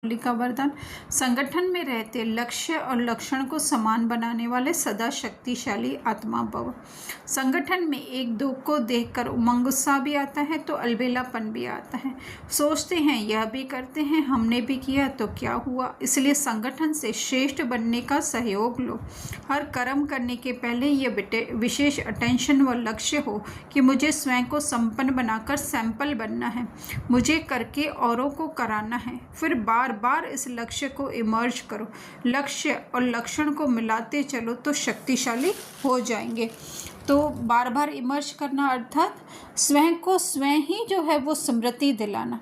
का वरदान। संगठन में रहते लक्ष्य और लक्षण को समान बनाने वाले सदा शक्तिशाली आत्मा भव। संगठन में एक दो को देखकर उमंग उत्साह भी आता है तो अलबेलापन भी आता है। सोचते हैं यह भी करते हैं, हमने भी किया तो क्या हुआ। इसलिए संगठन से श्रेष्ठ बनने का सहयोग लो। हर कर्म करने के पहले यह विशेष अटेंशन व लक्ष्य हो कि मुझे स्वयं को संपन्न बनाकर सैंपल बनना है, मुझे करके औरों को कराना है। फिर बार बार इस लक्ष्य को इमर्ज करो। लक्ष्य और लक्षण को मिलाते चलो तो शक्तिशाली हो जाएंगे। तो बार बार इमर्ज करना अर्थात स्वयं को स्वयं ही जो है वो स्मृति दिलाना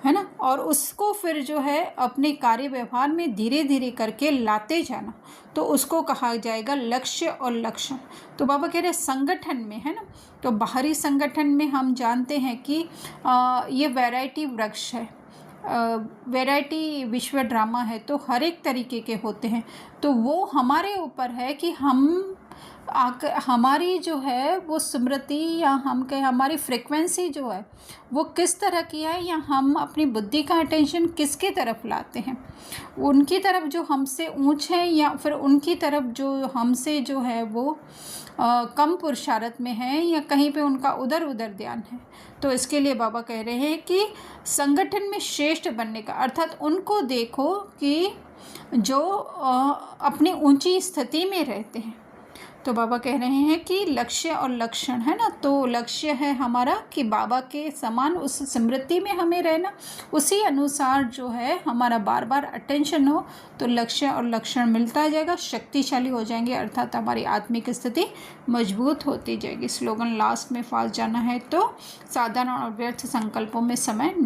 है ना, और उसको फिर जो है अपने कार्य व्यवहार में धीरे धीरे करके लाते जाना, तो उसको कहा जाएगा लक्ष्य और लक्षण। तो बाबा कह रहे संगठन में है ना, तो बाहरी संगठन में हम जानते हैं कि ये वैरायटी वृक्ष है, वैरायटी विश्व ड्रामा है, तो हर एक तरीके के होते हैं। तो वो हमारे ऊपर है कि हम हमारी जो है वो स्मृति या हम कहें हमारी फ्रिक्वेंसी जो है वो किस तरह की है, या हम अपनी बुद्धि का अटेंशन किसकी तरफ लाते हैं, उनकी तरफ जो हमसे ऊंच है या फिर उनकी तरफ जो हमसे जो है वो कम पुरुषार्थ में है, या कहीं पे उनका उधर उधर ध्यान है। तो इसके लिए बाबा कह रहे हैं कि संगठन में श्रेष्ठ बनने का अर्थात उनको देखो कि जो अपनी ऊंची स्थिति में रहते हैं। तो बाबा कह रहे हैं कि लक्ष्य और लक्षण है ना, तो लक्ष्य है हमारा कि बाबा के समान उस स्मृति में हमें रहना, उसी अनुसार जो है हमारा बार बार अटेंशन हो, तो लक्ष्य और लक्षण मिलता जाएगा, शक्तिशाली हो जाएंगे, अर्थात हमारी आत्मिक स्थिति मजबूत होती जाएगी। स्लोगन लास्ट में फास्ट जाना है तो साधारण और व्यर्थ संकल्पों में समय नहीं।